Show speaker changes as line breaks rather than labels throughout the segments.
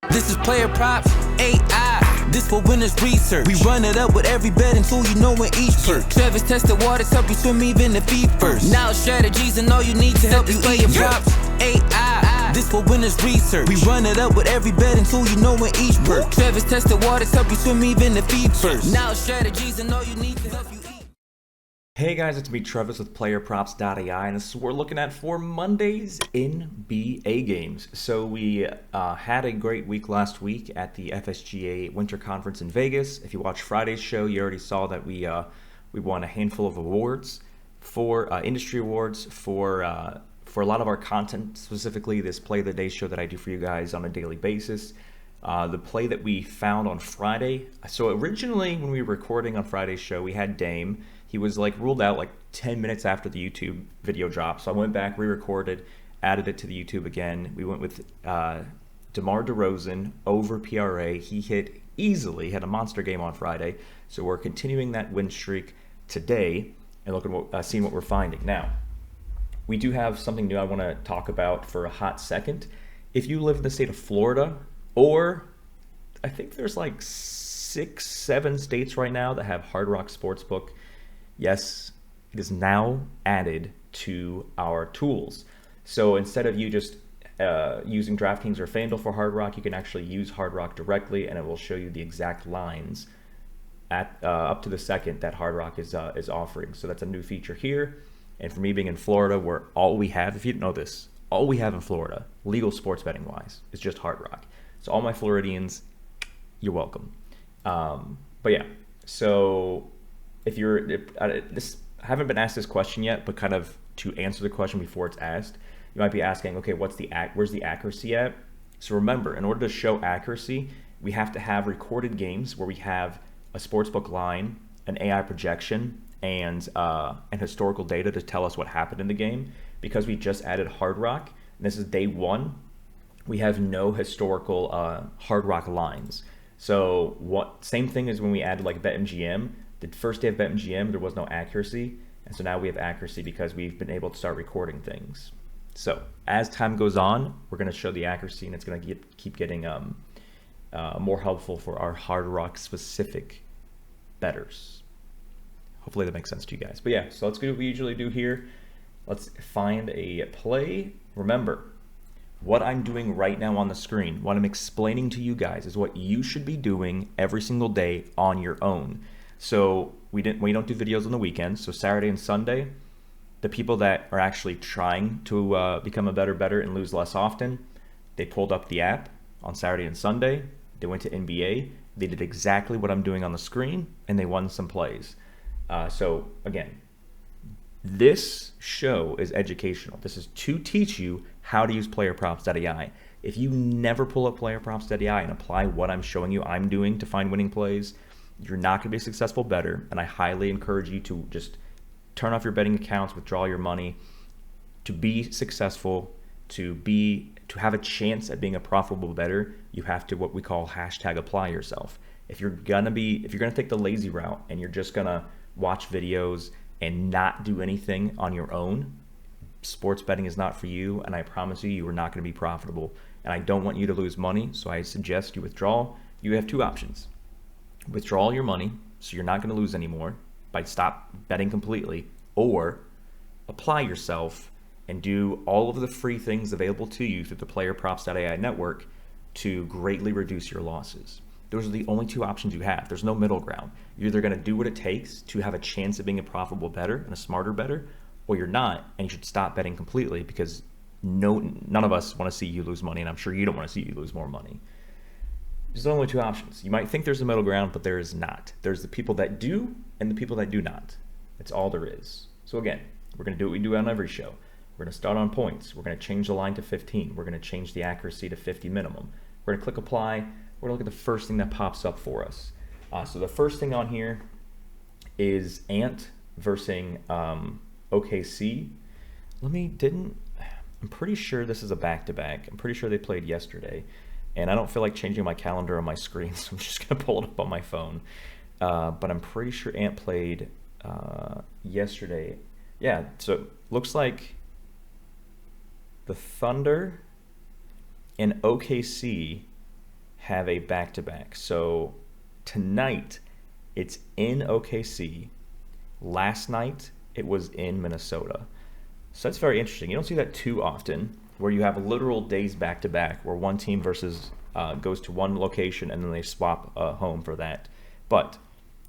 This is PlayerProps.ai. This for winners research. We run it up with every betting tool you know in each perk. Trevor's tested waters help you swim even the feet first. Now strategies and all you need to help you PlayerProps.ai. This for winners research. We run it up with every betting tool you know in each perk. Trevor's tested waters help you swim even the feet first. Now strategies and all you need to help you eat.
Hey guys, it's me Travis with PlayerProps.ai, and this is what we're looking at for Monday's NBA games. So we had a great week last week at the FSGA Winter Conference in Vegas. If you watched Friday's show, you already saw that we won a handful of awards for industry awards for a lot of our content, specifically this Play of the Day show that I do for you guys on a daily basis. The play that we found on Friday. So originally, when we were recording on Friday's show, we had Dame. He was ruled out 10 minutes after the YouTube video dropped. So I went back, re-recorded, added it to the YouTube again. We went with DeMar DeRozan over PRA. He hit easily, had a monster game on Friday. So we're continuing that win streak today and seeing what we're finding. Now, we do have something new I want to talk about for a hot second. If you live in the state of Florida, or I think there's 6, 7 states right now that have Hard Rock Sportsbook. Yes, it is now added to our tools. So instead of you just using DraftKings or FanDuel for Hard Rock, you can actually use Hard Rock directly, and it will show you the exact lines at up to the second that Hard Rock is offering. So that's a new feature here. And for me being in Florida, where all we have, if you didn't know this, all we have in Florida, legal sports betting wise, is just Hard Rock. So all my Floridians, you're welcome. But yeah, so if I haven't been asked this question yet, but kind of to answer the question before it's asked, you might be asking, okay, where's the accuracy at? So remember, in order to show accuracy, we have to have recorded games where we have a sportsbook line, an AI projection, and historical data to tell us what happened in the game. Because we just added Hard Rock, and this is day 1, we have no historical Hard Rock lines. So same thing as when we added BetMGM. The first day of BetMGM, there was no accuracy, and so now we have accuracy because we've been able to start recording things. So as time goes on, we're going to show the accuracy, and it's going to keep getting more helpful for our Hard Rock specific bettors. Hopefully that makes sense to you guys. But yeah, so let's do what we usually do here. Let's find a play. Remember, what I'm doing right now on the screen, what I'm explaining to you guys, is what you should be doing every single day on your own. So we don't do videos on the weekends. So Saturday and Sunday, the people that are actually trying to become a better bettor and lose less often, they pulled up the app on Saturday and Sunday. They went to NBA. They did exactly what I'm doing on the screen, and they won some plays. So again, this show is educational. This is to teach you how to use PlayerProps.ai. If you never pull up PlayerProps.ai and apply what I'm showing you I'm doing to find winning plays, you're not going to be a successful bettor, and I highly encourage you to just turn off your betting accounts, withdraw your money. To be successful, to have a chance at being a profitable bettor, you have to what we call #apply yourself. If you're gonna take the lazy route and you're just gonna watch videos and not do anything on your own, sports betting is not for you, and I promise you are not going to be profitable. And I don't want you to lose money, so I suggest you withdraw. You have 2 options. Withdraw all your money, so you're not going to lose anymore by stop betting completely, or apply yourself and do all of the free things available to you through the PlayerProps.ai network to greatly reduce your losses. Those are the only 2 options you have. There's no middle ground. You're either going to do what it takes to have a chance of being a profitable bettor and a smarter bettor, or you're not, and you should stop betting completely, because none of us want to see you lose money, and I'm sure you don't want to see you lose more money. There's only 2 options. You might think there's a middle ground, but there is not. There's the people that do and the people that do not. That's all there is. So again, we're going to do what we do on every show. We're going to start on points. We're going to change the line to 15. We're going to change the accuracy to 50 minimum. We're going to click apply. We're going to look at the first thing that pops up for us. So the first thing on here is Ant versus OKC. I'm pretty sure this is a back-to-back. I'm pretty sure they played yesterday. And I don't feel like changing my calendar on my screen, so I'm just going to pull it up on my phone. But I'm pretty sure Ant played yesterday. Yeah, so it looks like the Thunder and OKC have a back-to-back. So tonight, it's in OKC. Last night, it was in Minnesota. So that's very interesting. You don't see that too often, where you have a literal days back-to-back, where one team goes to one location and then they swap home for that. But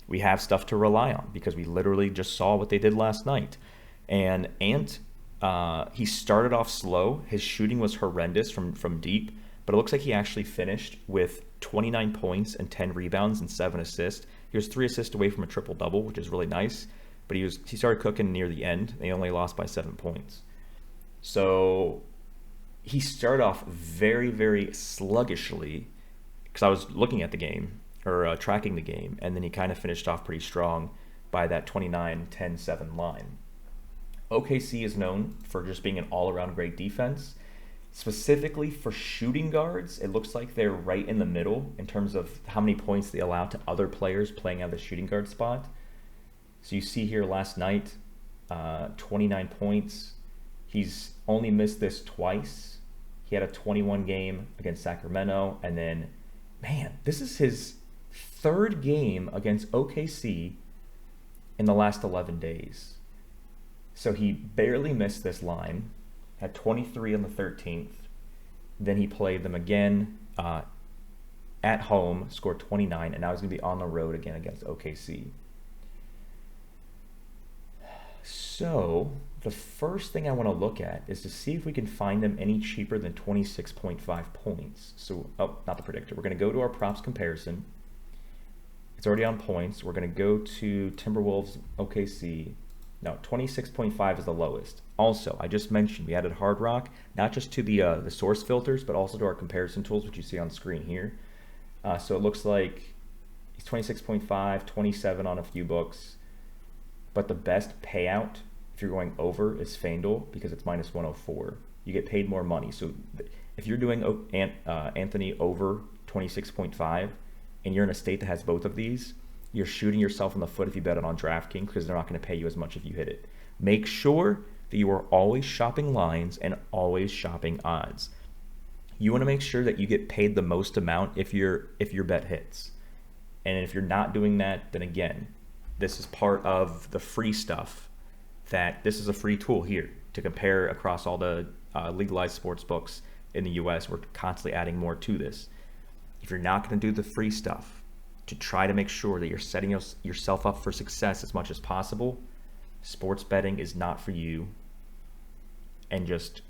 we have stuff to rely on because we literally just saw what they did last night. And Ant, he started off slow. His shooting was horrendous from deep, but it looks like he actually finished with 29 points and 10 rebounds and 7 assists. He was 3 assists away from a triple-double, which is really nice. But he started cooking near the end. And he only lost by 7 points. So he started off very, very sluggishly because I was looking at the game or tracking the game, and then he kind of finished off pretty strong by that 29-10-7 line. OKC is known for just being an all-around great defense. Specifically for shooting guards, it looks like they're right in the middle in terms of how many points they allow to other players playing out of the shooting guard spot. So you see here last night, 29 points. He's only missed this twice. He had a 21 game against Sacramento, and then, man, this is his 3rd game against OKC in the last 11 days. So he barely missed this line, had 23 on the 13th. Then he played them again at home, scored 29, and now he's going to be on the road again against OKC. So the first thing I want to look at is to see if we can find them any cheaper than 26.5 points. So, not the predictor. We're going to go to our props comparison. It's already on points. We're going to go to Timberwolves OKC. No, 26.5 is the lowest. Also, I just mentioned we added Hard Rock, not just to the source filters, but also to our comparison tools, which you see on screen here. So it looks like he's 26.5, 27 on a few books. But the best payout, if you're going over, is FanDuel because it's minus 104. You get paid more money. So if you're doing Anthony over 26.5 and you're in a state that has both of these, you're shooting yourself in the foot if you bet it on DraftKings because they're not going to pay you as much if you hit it. Make sure that you are always shopping lines and always shopping odds. You want to make sure that you get paid the most amount if your bet hits. And if you're not doing that, then again, this is part of the free stuff. That this is a free tool here to compare across all the legalized sports books in the US. We're constantly adding more to this. If you're not going to do the free stuff, to try to make sure that you're setting yourself up for success as much as possible, sports betting is not for you. And just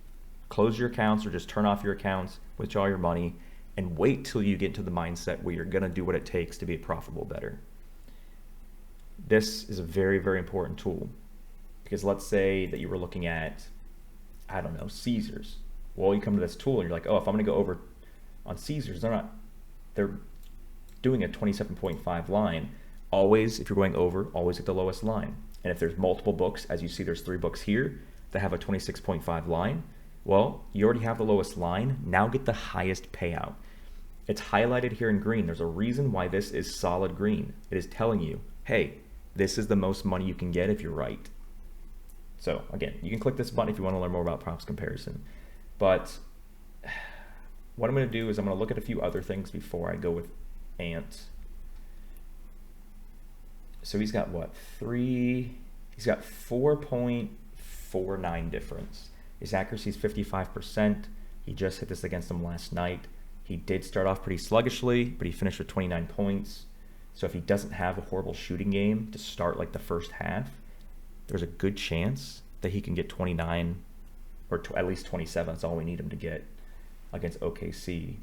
close your accounts or just turn off your accounts, withdraw your money, and wait till you get to the mindset where you're going to do what it takes to be a profitable bettor. This is a very, very important tool because let's say that you were looking at, I don't know, Caesars. Well, you come to this tool and you're like, oh, if I'm going to go over on Caesars, they're doing a 27.5 line. Always, if you're going over, always at the lowest line. And if there's multiple books, as you see, there's 3 books here that have a 26.5 line. Well, you already have the lowest line. Now get the highest payout. It's highlighted here in green. There's a reason why this is solid green. It is telling you, hey, this is the most money you can get if you're right. So again, you can click this button if you want to learn more about props comparison. But what I'm going to do is I'm going to look at a few other things before I go with Ant. So he's got what? He's got 4.49 difference. His accuracy is 55%. He just hit this against him last night. He did start off pretty sluggishly, but he finished with 29 points. So if he doesn't have a horrible shooting game to start like the first half, there's a good chance that he can get 29 or at least 27. That's all we need him to get against OKC.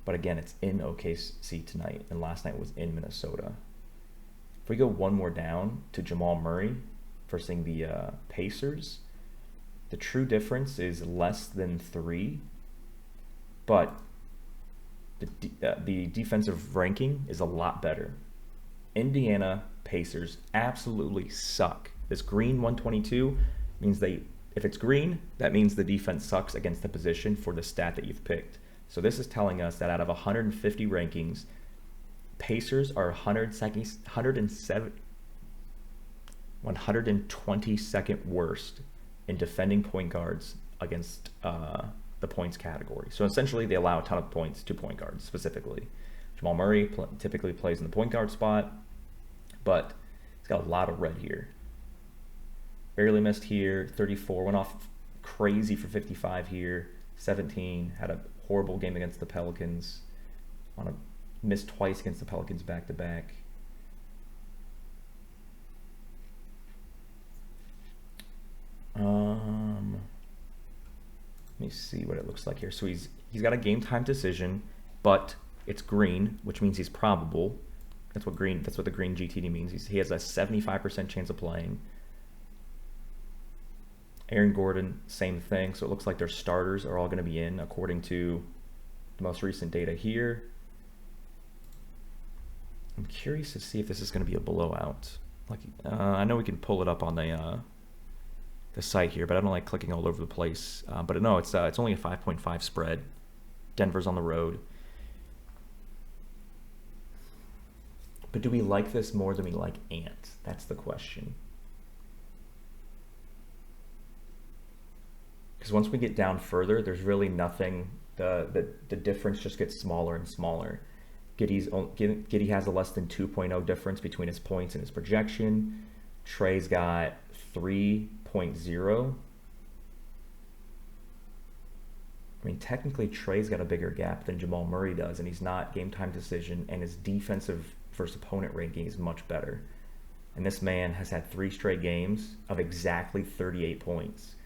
But again, it's in OKC tonight, and last night was in Minnesota. If we go one more down to Jamal Murray versus the Pacers, the true difference is less than 3, but the defensive ranking is a lot better. Indiana Pacers absolutely suck. This green 122 means if it's green, that means the defense sucks against the position for the stat that you've picked. So this is telling us that out of 150 rankings, Pacers are 122nd worst in defending point guards against the points category. So essentially, they allow a ton of points to point guards specifically. Jamal Murray typically plays in the point guard spot, but he's got a lot of red here. Barely missed here, 34, went off crazy for 55 here, 17, had a horrible game against the Pelicans, missed twice against the Pelicans back-to-back. Let me see what it looks like here. So he's got a game time decision, but it's green, which means he's probable. That's what the green GTD means. He has a 75% chance of playing. Aaron Gordon, same thing. So it looks like their starters are all going to be in according to the most recent data here. I'm curious to see if this is going to be a blowout. I know we can pull it up on the site here, but I don't like clicking all over the place. But no, it's only a 5.5 spread. Denver's on the road. But do we like this more than we like Ant? That's the question. Because once we get down further, there's really nothing. The difference just gets smaller and smaller. Giddey has a less than 2.0 difference between his points and his projection. Trae's got 3.0. I mean, technically, Trae's got a bigger gap than Jamal Murray does, and he's not game time decision, and his defensive versus opponent ranking is much better. And this man has had 3 straight games of exactly 38 points,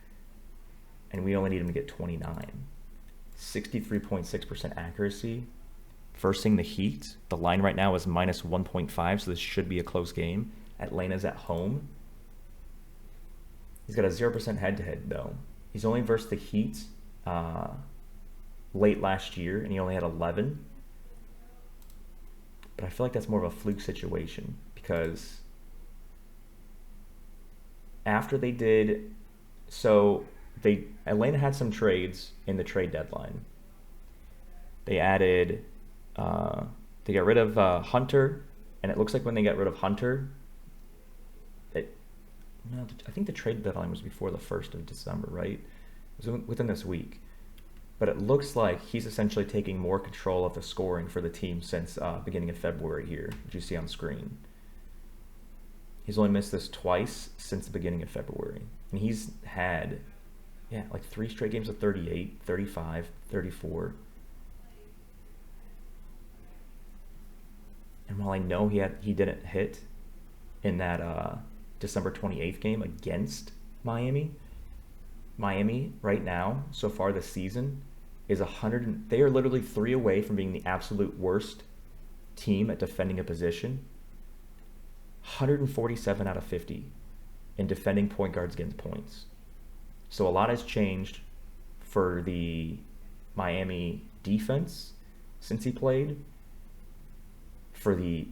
and we only need him to get 29. 63.6% accuracy. Versing the Heat, the line right now is minus 1.5, so this should be a close game. Atlanta's at home. He's got a 0% head-to-head, though. He's only versed the Heat late last year, and he only had 11. But I feel like that's more of a fluke situation, because after they did... Atlanta had some trades in the trade deadline. They added... they got rid of Hunter, and it looks like when they got rid of Hunter... I think the trade deadline was before the 1st of December, right? It was within this week. But it looks like he's essentially taking more control of the scoring for the team since beginning of February here, which you see on screen. He's only missed this twice since the beginning of February. And he's had, like 3 straight games of 38, 35, 34. And while I know he didn't hit in that December 28th game against Miami right now, so far this season, is they are literally 3 away from being the absolute worst team at defending a position. 147 out of 50 in defending point guards against points. So a lot has changed for the Miami defense since he played. For the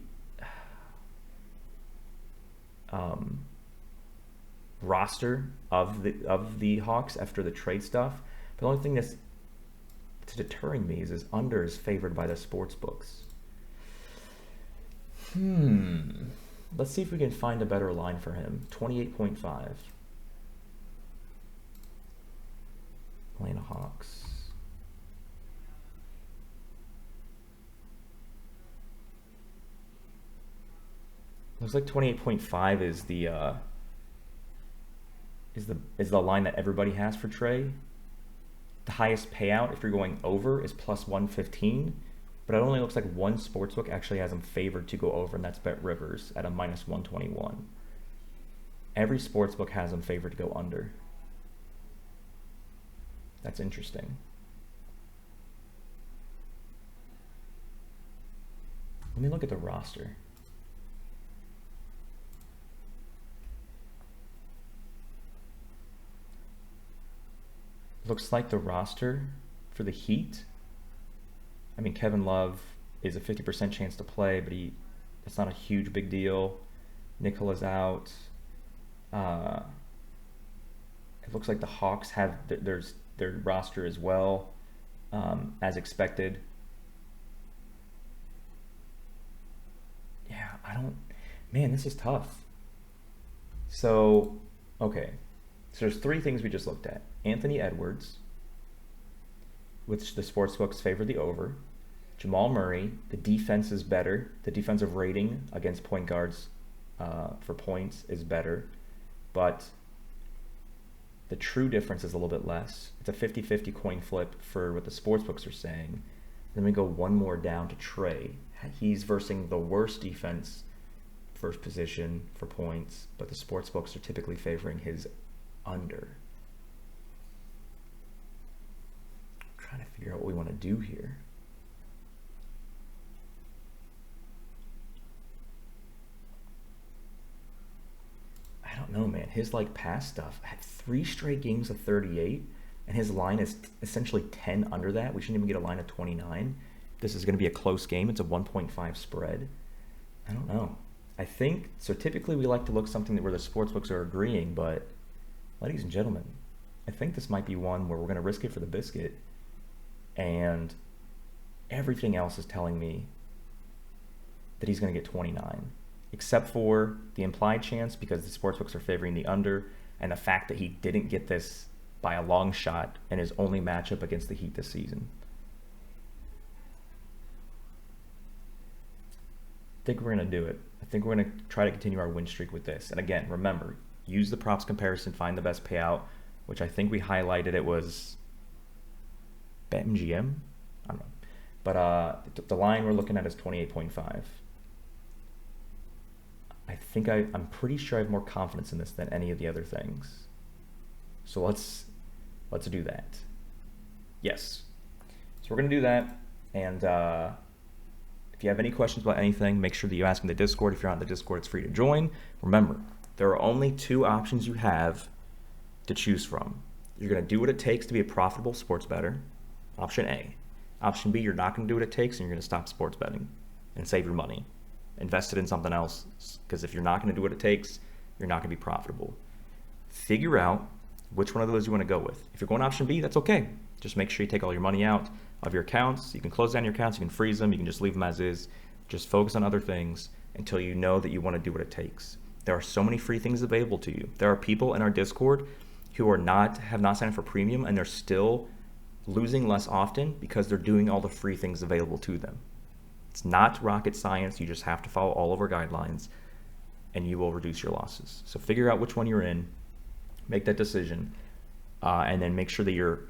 roster of the Hawks after the trade stuff. But the only thing that's deterring me is his under is favored by the sports books. Let's see if we can find a better line for him. 28.5. Atlanta Hawks. Looks like 28.5 is the line that everybody has for Trae. The highest payout, if you're going over, is plus 115, but it only looks like one sportsbook actually has him favored to go over, and that's Bet Rivers at a minus 121. Every sportsbook has him favored to go under. That's interesting. Let me look at the roster. Looks like the roster for the Heat, I mean, Kevin Love is a 50% chance to play, but it's not a huge big deal. Nicola's out. It looks like the Hawks have their roster as well, as expected. Yeah, man, this is tough. So, okay. So there's 3 things we just looked at. Anthony Edwards, which the sportsbooks favor the over. Jamal Murray, the defense is better. The defensive rating against point guards for points is better, but the true difference is a little bit less. It's a 50-50 coin flip for what the sportsbooks are saying. Then we go one more down to Trae. He's versing the worst defense, first position for points, but the sportsbooks are typically favoring his under. I'm trying to figure out what we want to do here. I don't know, man. His past stuff had 3 straight games of 38, and his line is essentially 10 under that. We shouldn't even get a line of 29. This is going to be a close game. It's a 1.5 spread. I don't know. I think so. Typically, we like to look something where the sportsbooks are agreeing, but ladies and gentlemen, I think this might be one where we're going to risk it for the biscuit, and everything else is telling me that he's going to get 29. Except for the implied chance, because the sportsbooks are favoring the under, and the fact that he didn't get this by a long shot in his only matchup against the Heat this season. I think we're going to do it. I think we're going to try to continue our win streak with this. And again, remember, use the props comparison, find the best payout, which I think we highlighted. It was BetMGM? I don't know. But the line we're looking at is 28.5. I think I'm pretty sure I have more confidence in this than any of the other things. So let's do that. Yes. So we're going to do that. And if you have any questions about anything, make sure that you ask in the Discord. If you're not in the Discord, it's free to join. Remember, there are only 2 options you have to choose from. You're going to do what it takes to be a profitable sports bettor. Option A. Option B, you're not going to do what it takes, and you're going to stop sports betting and save your money. Invest it in something else, because if you're not going to do what it takes, you're not going to be profitable. Figure out which one of those you want to go with. If you're going option B, that's okay. Just make sure you take all your money out of your accounts. You can close down your accounts, you can freeze them, you can just leave them as is. Just focus on other things until you know that you want to do what it takes. There are so many free things available to you. There are people in our Discord who have not signed up for premium, and they're still losing less often because they're doing all the free things available to them. It's not rocket science. You just have to follow all of our guidelines, and you will reduce your losses. So figure out which one you're in, make that decision, and then make sure that you're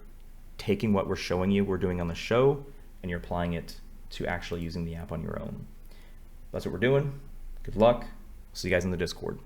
taking what we're showing you, we're doing on the show, and you're applying it to actually using the app on your own. That's what we're doing. Good luck. See you guys in the Discord.